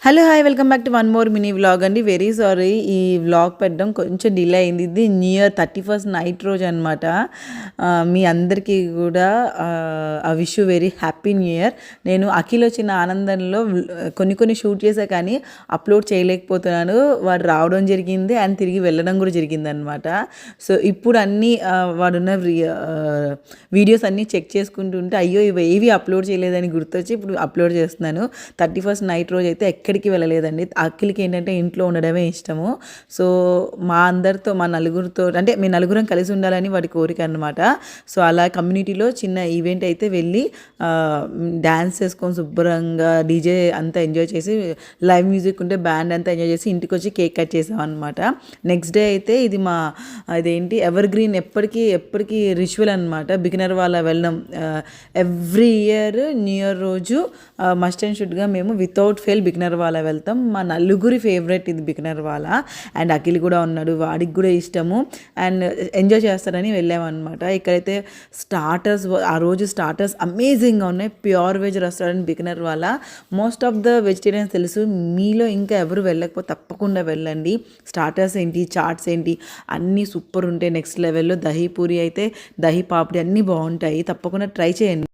Hello! Hi! Welcome back to one more mini vlog అండి. Very sorry ఈ vlog పెట్టడం కొంచెం డిలే అయింది. ఇది న్యూ ఇయర్ 31st నైట్ రోజు అనమాట. మీ అందరికీ కూడా wish you very happy new year. నేను అఖిల్ వచ్చిన ఆనందంలో కొన్ని షూట్ చేశా కానీ అప్లోడ్ చేయలేకపోతున్నాను. వాడు రావడం జరిగింది అండ్ తిరిగి వెళ్ళడం కూడా జరిగిందనమాట. సో ఇప్పుడు అన్నీ వాడున్న వీడియోస్ అన్నీ చెక్ చేసుకుంటుంటే అయ్యో ఇవి ఏవి అప్లోడ్ చేయలేదని గుర్తొచ్చి ఇప్పుడు అప్లోడ్ చేస్తున్నాను. 31st నైట్ రోజు అయితే ఎక్కడికి వెళ్ళలేదండి. అఖిల్కి ఏంటంటే ఇంట్లో ఉండడమే ఇష్టము. సో మా అందరితో మా నలుగురితో అంటే మేము నలుగురం కలిసి ఉండాలని వాడి కోరిక అనమాట. సో అలా కమ్యూనిటీలో చిన్న ఈవెంట్ అయితే వెళ్ళి డ్యాన్స్ చేసుకొని శుభ్రంగా డీజే అంతా ఎంజాయ్ చేసి లైవ్ మ్యూజిక్ ఉంటే బ్యాండ్ అంతా ఎంజాయ్ చేసి ఇంటికి వచ్చి కేక్ కట్ చేసాం అనమాట. నెక్స్ట్ డే అయితే ఇది మా అదేంటి ఎవర్ గ్రీన్ ఎప్పటికీ రిచువల్ అనమాట. బిగినర్ వాళ్ళ వెళ్ళడం ఎవ్రీ ఇయర్ న్యూ ఇయర్ రోజు మస్ట్ అండ్ షుడ్గా మేము వితౌట్ ఫెయిల్ బిగినర్ వాళ్ళ వెళ్తాం. మా నలుగురి ఫేవరెట్ ఇది బిగినర్ వాళ్ళ. అండ్ అఖిల్ కూడా ఉన్నాడు, వాడికి కూడా ఇష్టము అండ్ ఎంజాయ్ చేస్తారని వెళ్ళామన్నమాట. ఇక్కడైతే ఆ రోజు స్టార్టర్స్ అమేజింగ్గా ఉన్నాయి. ప్యూర్ వెజ్ రెస్టారెంట్ బిగినర్ వాళ్ళ. మోస్ట్ ఆఫ్ ద వెజిటేరియన్స్ తెలుసు, మీలో ఇంకా ఎవరు వెళ్ళకపోతే తప్పకుండా వెళ్ళండి. స్టార్టర్స్ ఏంటి, చాట్స్ ఏంటి అన్నీ సూపర్ ఉంటాయి. నెక్స్ట్ లెవెల్లో దహీ పూరి అయితే దహీ పాపడి అన్నీ బాగుంటాయి, తప్పకుండా ట్రై చేయండి.